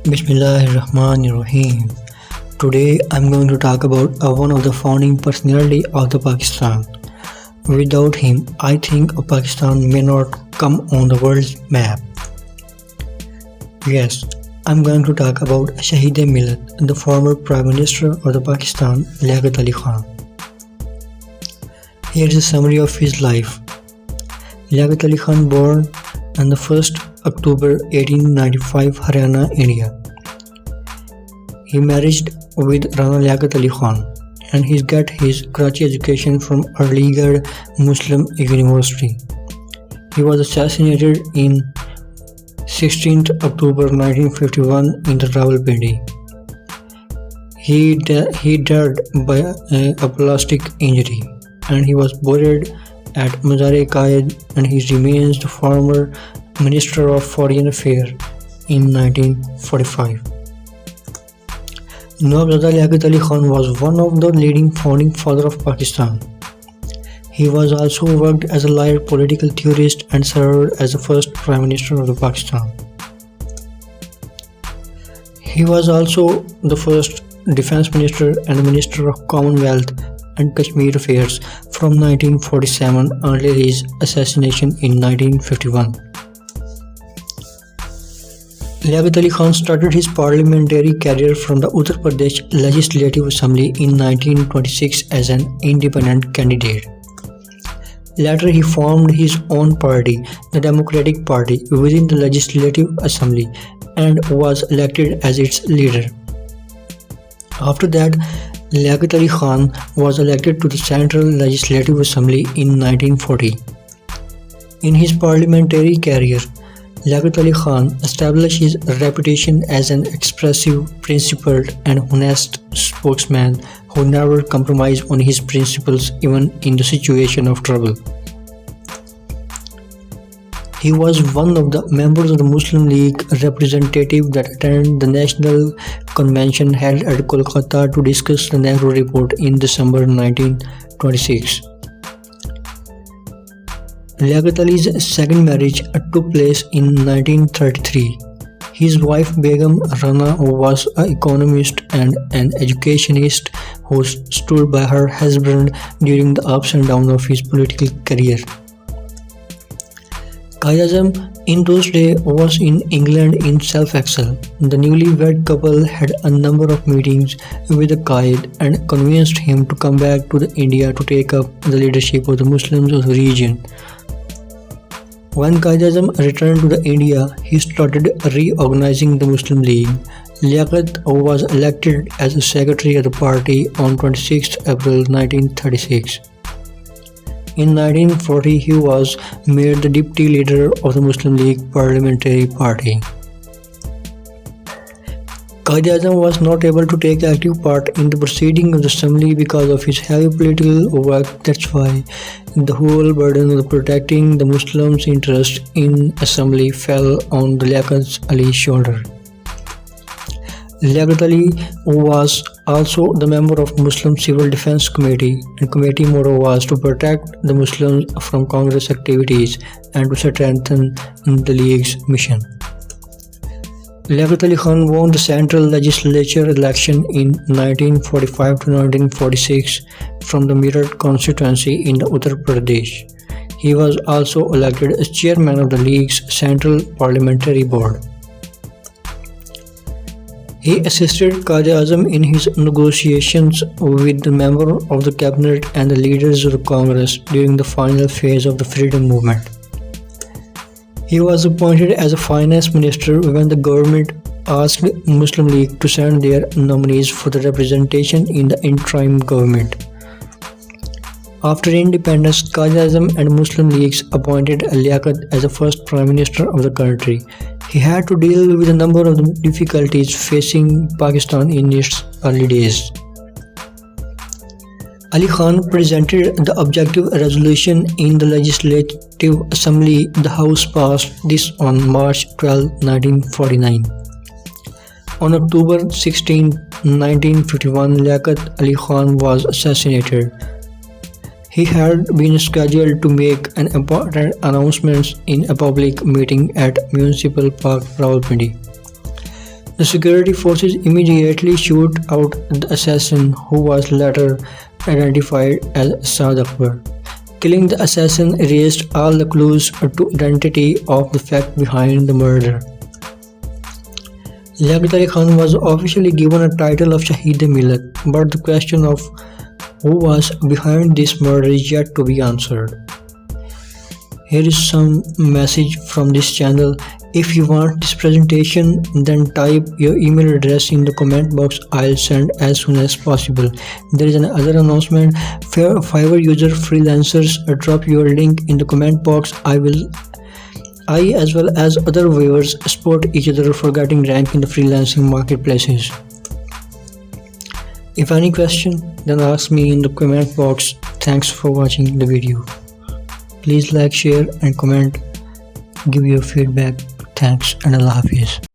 Bismillahirrahmanirrahim. Today I'm going to talk about one of the founding personality of the Pakistan. Without him, I think Pakistan may not come on the world's map. Yes, I'm going to talk about Shahid-e-Millat, the former Prime Minister of the Pakistan, Liaquat Ali Khan. Here's a summary of his life. Liaquat Ali Khan born on the 1st October 1895, Haryana, India. He married with Rana Liaquat Ali Khan and he got his Karachi education from Aligarh Muslim University. He was assassinated in 16th October 1951 in the Rawalpindi. He died by a plastic injury and he was buried at Mazar-e-Qaid and his remains the former Minister of Foreign Affairs in 1945. Nawabzada Liaquat Ali Khan was one of the leading founding fathers of Pakistan. He was also worked as a lawyer, political theorist and served as the first Prime Minister of Pakistan. He was also the first Defence Minister and Minister of Commonwealth and Kashmir Affairs from 1947 until his assassination in 1951. Liaquat Ali Khan started his parliamentary career from the Uttar Pradesh Legislative Assembly in 1926 as an independent candidate. Later he formed his own party, the Democratic Party, within the Legislative Assembly and was elected as its leader. After that, Liaquat Ali Khan was elected to the Central Legislative Assembly in 1940. In his parliamentary career, Liaquat Ali Khan established his reputation as an expressive, principled and honest spokesman who never compromised on his principles even in the situation of trouble. He was one of the members of the Muslim League representative that attended the National Convention held at Kolkata to discuss the Nehru Report in December 1926. Liaquat Ali's second marriage took place in 1933. His wife Begum Rana was an economist and an educationist who stood by her husband during the ups and downs of his political career. Quaid-e-Azam in those days was in England in self-exile. The newlywed couple had a number of meetings with the Quaid and convinced him to come back to India to take up the leadership of the Muslims of the region. When Quaid-e-Azam returned to India, he started reorganizing the Muslim League. Liaquat was elected as a secretary of the party on 26 April 1936. In 1940, he was made the deputy leader of the Muslim League Parliamentary Party. Quaid-e-Azam was not able to take active part in the proceedings of the assembly because of his heavy political work. That's why the whole burden of protecting the Muslims' interest in assembly fell on the Liaquat Ali's shoulder. Liaquat Ali was also the member of Muslim Civil Defense Committee, and committee motto was to protect the Muslims from Congress activities and to strengthen the League's mission. Liaquat Ali Khan won the Central Legislature election in 1945 to 1946 from the Meerut constituency in the Uttar Pradesh. He was also elected as chairman of the League's Central Parliamentary Board. He assisted Quaid-e-Azam in his negotiations with the members of the cabinet and the leaders of the Congress during the final phase of the freedom movement. He was appointed as a finance minister when the government asked Muslim League to send their nominees for the representation in the interim government. After independence, Quaid-e-Azam and Muslim Leagues appointed Liaquat as the first Prime Minister of the country. He had to deal with a number of difficulties facing Pakistan in its early days. Ali Khan presented the objective resolution in the Legislative Assembly. The House passed this on March 12, 1949. On October 16, 1951, Liaquat Ali Khan was assassinated. He had been scheduled to make an important announcement in a public meeting at Municipal Park, Rawalpindi. The security forces immediately shoot out the assassin, who was later identified as Saad Akbar. Killing the assassin erased all the clues to identity of the fact behind the murder. Liaquat Ali Khan was officially given a title of Shaheed-e-Millat, but the question of who was behind this murder is yet to be answered. Here is some message from this channel. If you want this presentation, then type your email address in the comment box. I'll send as soon as possible. There is another announcement. Fiverr user freelancers, drop your link in the comment box. I as well as other viewers support each other for getting rank in the freelancing marketplaces. If any question, then ask me in the comment box. Thanks for watching the video. Please like, share and comment. Give your feedback. Thanks and Allah Hafiz.